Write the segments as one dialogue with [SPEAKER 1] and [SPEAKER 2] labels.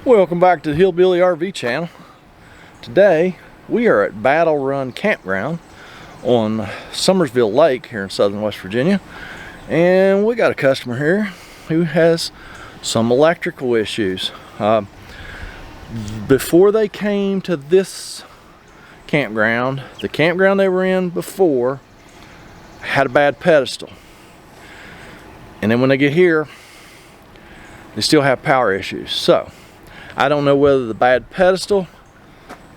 [SPEAKER 1] Welcome back to the Hillbilly RV channel. Today we are at Battle Run Campground on Summersville Lake here in southern West Virginia, and we got a customer here who has some electrical issues. Before they came to this campground, the campground they were in before had a bad pedestal, and then when they get here they still have power issues. So I don't know whether the bad pedestal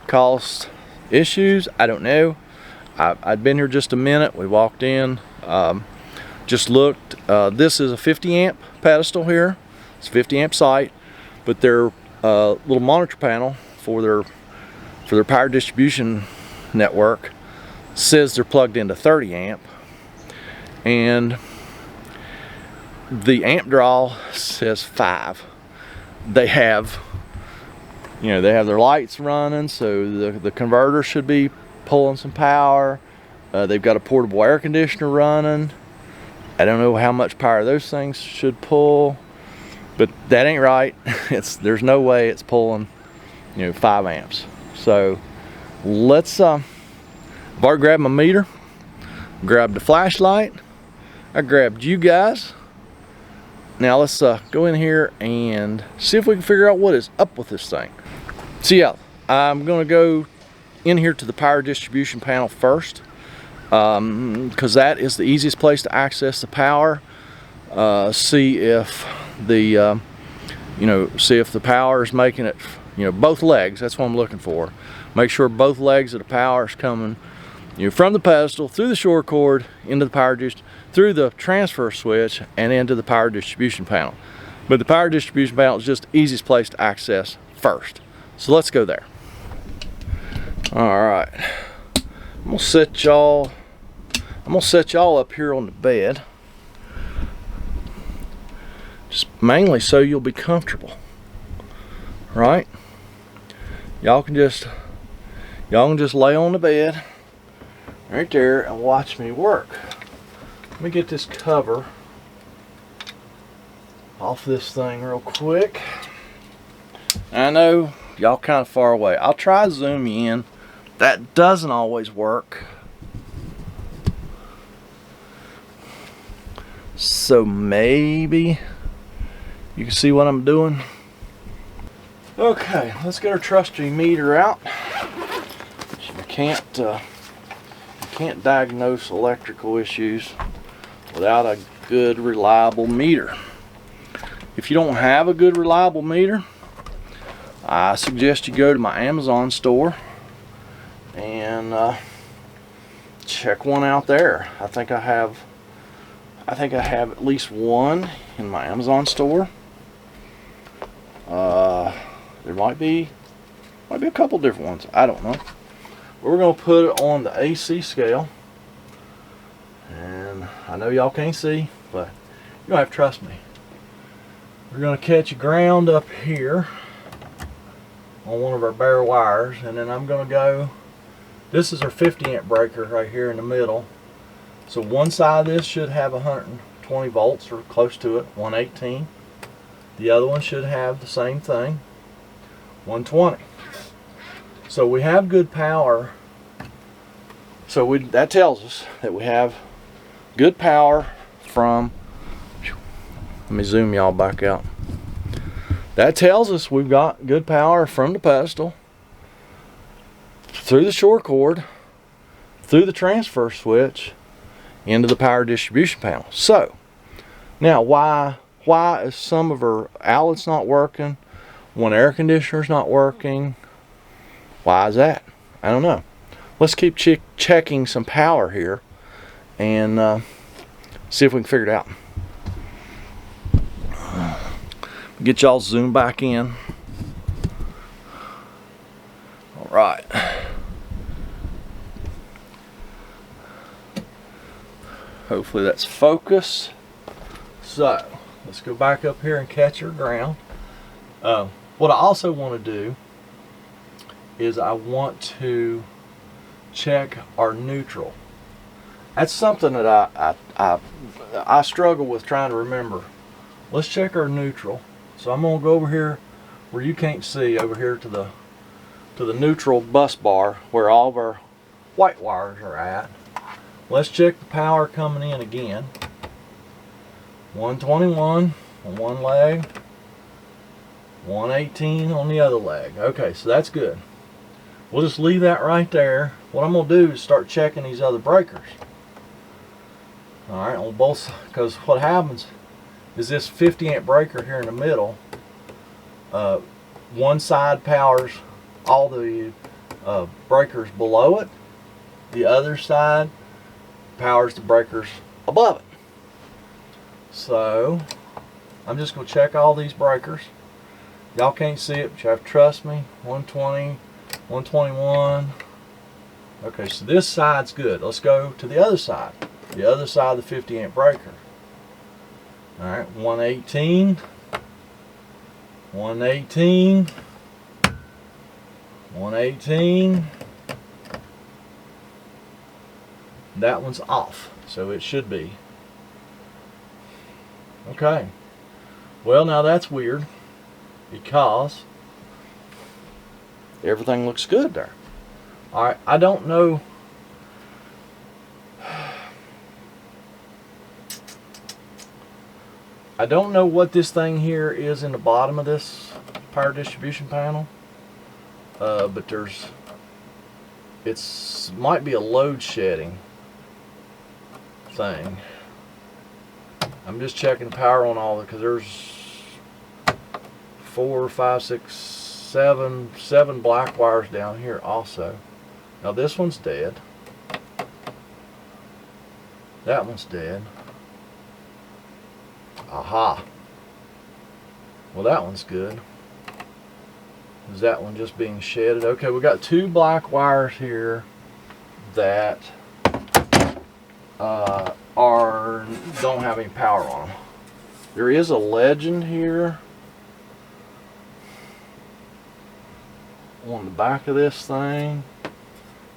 [SPEAKER 1] caused issues. I don't know. I'd been here just a minute. We walked in, just looked. This is a 50 amp pedestal here. It's a 50 amp site, but their little monitor panel for their power distribution network says they're plugged into 30 amp, and the amp draw says 5. They have, they have their lights running, so the converter should be pulling some power. They've got a portable air conditioner running. I don't know how much power those things should pull, but that ain't right. There's no way it's pulling 5 amps. So let's I've already grabbed my meter, grabbed the flashlight, I grabbed you guys. Now let's go in here and see if we can figure out what is up with this thing. So yeah, I'm gonna go in here to the power distribution panel first, because that is the easiest place to access the power. See if the see if the power is making it, both legs. That's what I'm looking for. Make sure both legs of the power is coming from the pedestal through the short cord into the power through the transfer switch and into the power distribution panel. But the power distribution panel is just the easiest place to access first. So let's go there. Alright. I'm gonna set y'all up here on the bed. Just mainly so you'll be comfortable. Right? Y'all can just lay on the bed right there and watch me work. Let me get this cover off this thing real quick. I know y'all kind of far away. I'll try to zoom you in. That doesn't always work. So maybe you can see what I'm doing. Okay, let's get our trusty meter out. You can't diagnose electrical issues without a good reliable meter. If you don't have a good reliable meter, I suggest you go to my Amazon store and check one out there. I think I have at least one in my Amazon store. There might be a couple different ones. I don't know. We're gonna put it on the AC scale, and I know y'all can't see, but you're gonna have to trust me. We're gonna catch a ground up here on one of our bare wires, and then I'm gonna go, this is our 50 amp breaker right here in the middle, so one side of this should have 120 volts or close to it, 118. The other one should have the same thing, 120. So we have good power. So that tells us that we have good power from, let me zoom y'all back out. That tells us we've got good power from the pedestal through the short cord, through the transfer switch, into the power distribution panel. So now why is some of our outlets not working? One air conditioner's not working. Why is that? I don't know. Let's keep checking some power here and see if we can figure it out. Get y'all zoom back in. All right. Hopefully that's focus. So let's go back up here and catch our ground. What I also want to do is I want to check our neutral. That's something that I struggle with trying to remember. Let's check our neutral. So I'm gonna go over here where you can't see over here to the neutral bus bar where all of our white wires are at. Let's check the power coming in again. 121 on one leg, 118 on the other leg. Okay, so that's good. We'll just leave that right there. What I'm going to do is start checking these other breakers. Alright, on both, because what happens is this 50 amp breaker here in the middle, one side powers all the breakers below it, the other side powers the breakers above it. So I'm just going to check all these breakers. Y'all can't see it, but you have to trust me. 120, 121. Okay, so this side's good. Let's go to the other side. The other side of the 50 amp breaker. Alright, 118. 118. 118. That one's off, so it should be. Okay. Well, now that's weird because everything looks good there. Alright, I don't know. I don't know what this thing here is in the bottom of this power distribution panel, but it's might be a load shedding thing. I'm just checking power on all of it because there's 4, 5, 6, 7 black wires down here also. Now this one's dead. That one's dead. Aha. Well, that one's good. Is that one just being shedded? Okay, we got 2 black wires here that don't have any power on them. There is a legend here on the back of this thing.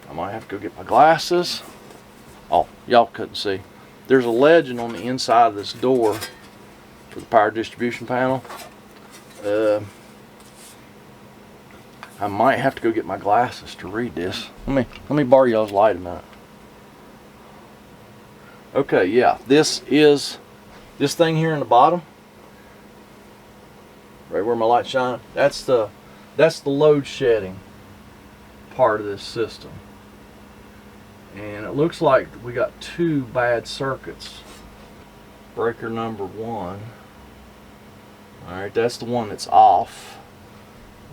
[SPEAKER 1] I might have to go get my glasses. Oh, y'all couldn't see. There's a legend on the inside of this door for the power distribution panel. I might have to go get my glasses to read this. Let me borrow y'all's light a minute. Okay, yeah, this thing here in the bottom, right where my light's shining. That's the load shedding part of this system, and it looks like we got 2 bad circuits. Breaker number 1. All right, that's the one that's off.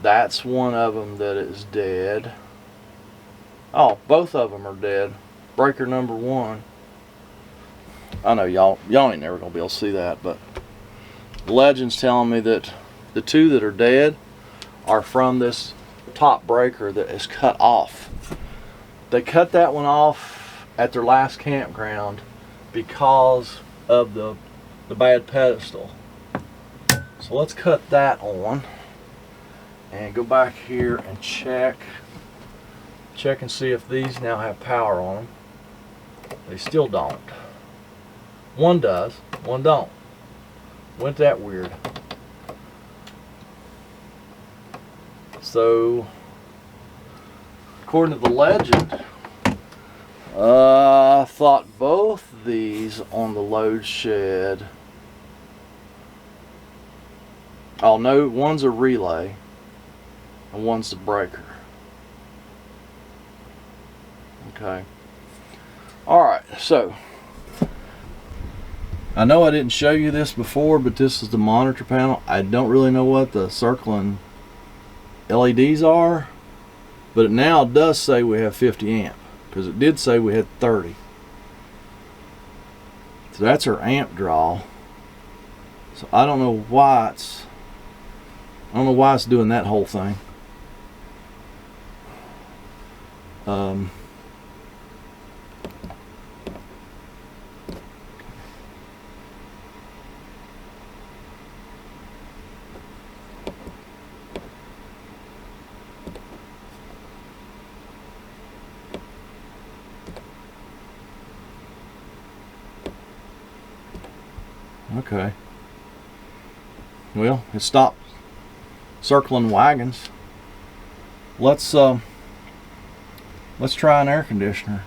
[SPEAKER 1] That's one of them that is dead. Oh, both of them are dead. Breaker number 1. I know y'all ain't never gonna be able to see that, but the legend's telling me that the 2 that are dead are from this top breaker that is cut off. They cut that one off at their last campground because of the bad pedestal. So let's cut that on and go back here and check and see if these now have power on them. They still don't. One does, one don't. Wasn't that weird? So, according to the legend, I thought both these on the load shed. Oh no, one's a relay and one's the breaker. Okay. Alright, so I know I didn't show you this before, but this is the monitor panel. I don't really know what the circling LEDs are, but it now does say we have 50 amp because it did say we had 30. So that's our amp draw. So I don't know why it's doing that whole thing. Okay. Well, it stopped circling wagons. Let's try an air conditioner.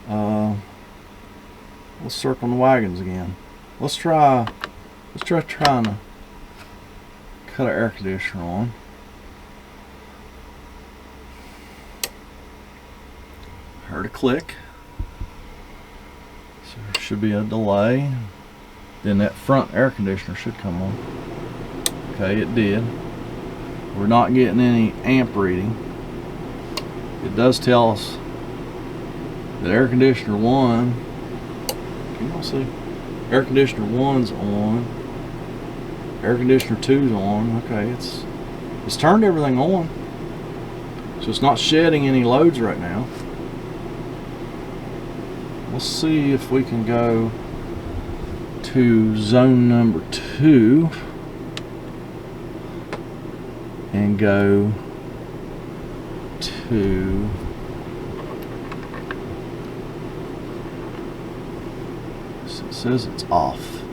[SPEAKER 1] Let's circle the wagons again. Let's try trying to cut an air conditioner on. Heard a click. So there should be a delay. Then that front air conditioner should come on. Okay, it did. We're not getting any amp reading. It does tell us that air conditioner 1, can y'all see? Air conditioner 1's on. Air conditioner 2's on. Okay, it's turned everything on. So it's not shedding any loads right now. Let's see if we can go to zone number 2 and go to it says it's off.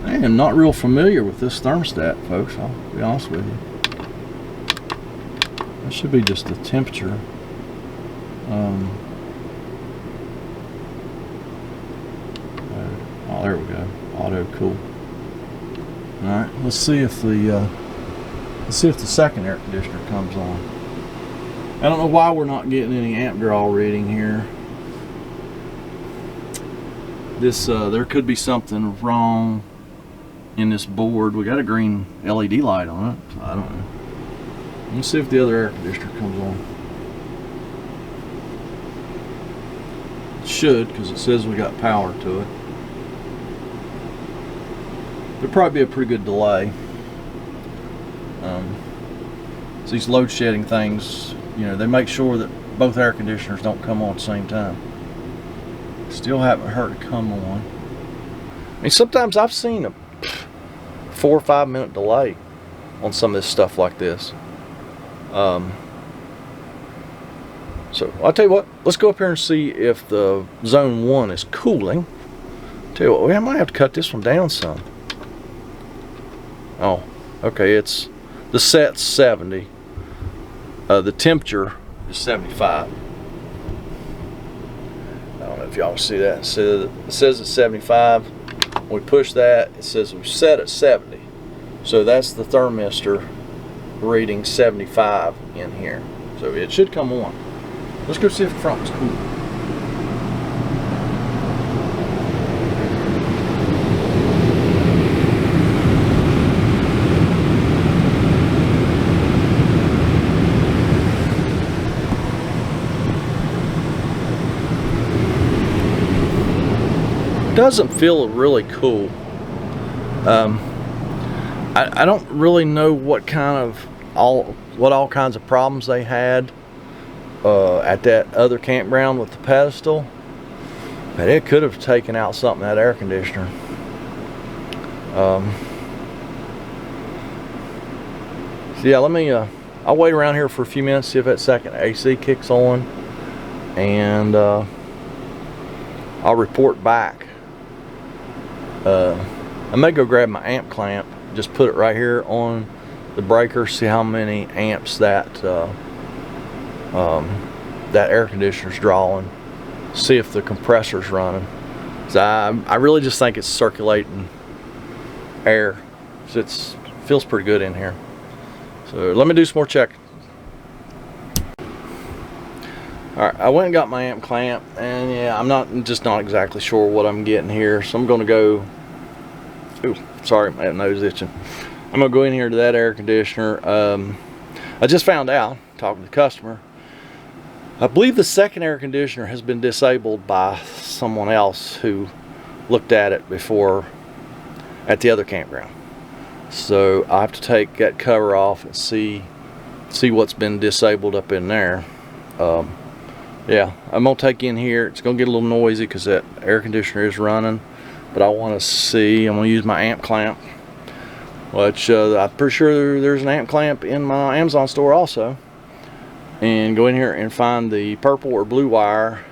[SPEAKER 1] I am not real familiar with this thermostat, folks, I'll be honest with you. That should be just the temperature. Oh, there we go. Auto cool. Alright, let's see if the second air conditioner comes on. I don't know why we're not getting any amp draw reading here. This there could be something wrong in this board. We got a green LED light on it, so I don't know. Let's see if the other air conditioner comes on. It should, because it says we got power to it. There'll probably be a pretty good delay. So these load shedding things, you know, they make sure that both air conditioners don't come on at the same time. Still haven't heard it come on. I mean, sometimes I've seen a 4 or 5 minute delay on some of this stuff like this. So I'll tell you what, let's go up here and see if the zone 1 is cooling. Tell you what, I might have to cut this one down some. Oh, okay, it's the set's 70. The temperature is 75. I don't know if y'all see that. It says it's 75. When we push that, it says we set at 70. So that's the thermistor reading 75 in here. So it should come on. Let's go see if the front is cool. Doesn't feel really cool. I don't really know what all kinds of problems they had at that other campground with the pedestal, but it could have taken out something in that air conditioner. So yeah, let me I'll wait around here for a few minutes, see if that second AC kicks on, and I'll report back. I may go grab my amp clamp, just put it right here on the breaker, see how many amps that that air conditioner's drawing, see if the compressor's running. So I really just think it's circulating air. So it feels pretty good in here. So let me do some more checking. Alright, I went and got my amp clamp, and yeah, I'm just not exactly sure what I'm getting here, so I'm going to go. Ooh, sorry, my nose itching. I'm going to go in here to that air conditioner. I just found out, talking to the customer, I believe the second air conditioner has been disabled by someone else who looked at it before at the other campground. So I have to take that cover off and see what's been disabled up in there. Yeah, I'm going to take in here. It's going to get a little noisy because that air conditioner is running. But I want to see, I'm going to use my amp clamp. Which I'm pretty sure there's an amp clamp in my Amazon store also. And go in here and find the purple or blue wire,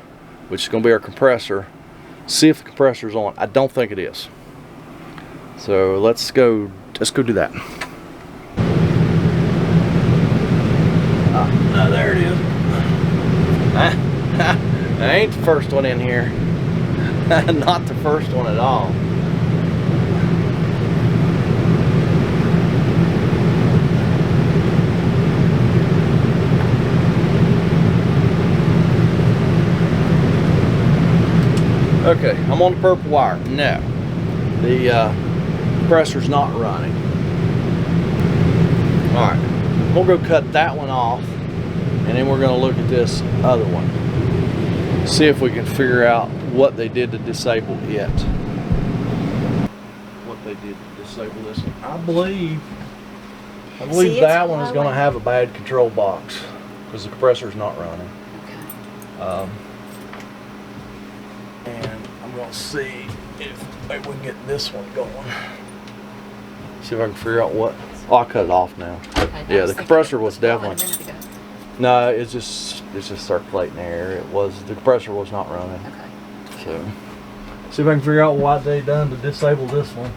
[SPEAKER 1] which is going to be our compressor. See if the compressor's on. I don't think it is. So let's go do that. There it is. I ain't the first one in here. Not the first one at all. Okay, I'm on the purple wire. No, the compressor's not running. All right, we'll go cut that one off, and then we're going to look at this other one. See if we can figure out what they did to disable it. What they did to disable this one. I believe that one is going to have a bad control box because the compressor's not running. Okay. And I'm going to see if maybe we can get this one going. See if I can figure out what. Oh, I cut it off now. Okay, yeah, the compressor was definitely. No, it's just circulating air. It was, the compressor was not running. Okay. So, see if I can figure out what they done to disable this one.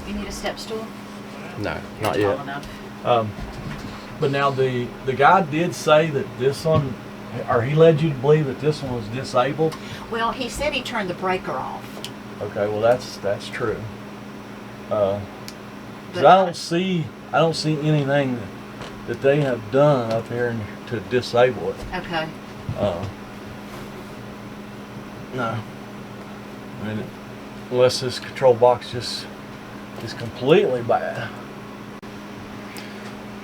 [SPEAKER 2] You need a step stool?
[SPEAKER 1] No, not yet. But now the guy did say that this one, or he led you to believe that this one was disabled.
[SPEAKER 2] Well, he said he turned the breaker off.
[SPEAKER 1] Okay, well that's true. But I don't see anything that they have done up here to disable it.
[SPEAKER 2] Okay.
[SPEAKER 1] No. I mean, unless this control box just is completely bad.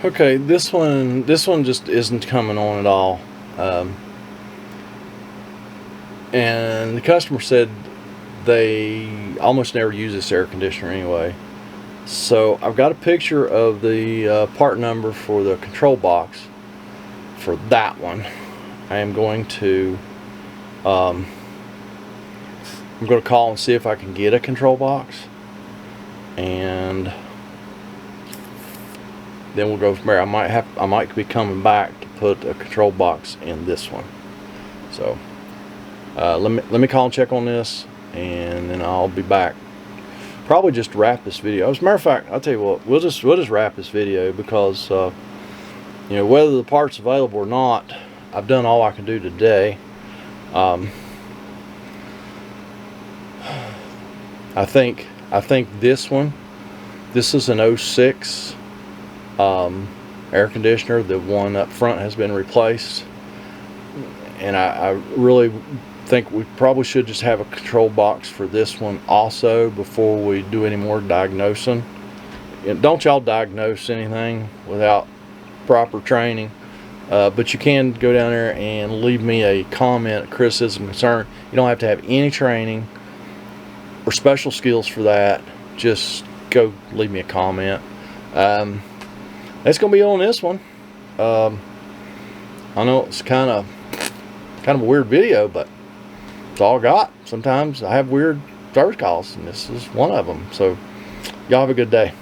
[SPEAKER 1] Okay, this one just isn't coming on at all. And the customer said they almost never use this air conditioner anyway. So I've got a picture of the part number for the control box for that one. I am going to I'm going to call and see if I can get a control box, and then we'll go from there. I might be coming back to put a control box in this one. So let me call and check on this, and then I'll be back. Probably just wrap this video. As a matter of fact, I'll tell you what, we'll just wrap this video because you know, whether the part's available or not, I've done all I can do today. I think this is an 06 air conditioner. The one up front has been replaced, and I really think we probably should just have a control box for this one also before we do any more diagnosing. Don't y'all diagnose anything without proper training, but you can go down there and leave me a comment, a criticism, concern. You don't have to have any training or special skills for that. Just go leave me a comment. That's gonna be on this one. I know it's kind of a weird video, but it's all I got. Sometimes I have weird service calls, and this is one of them. So y'all have a good day.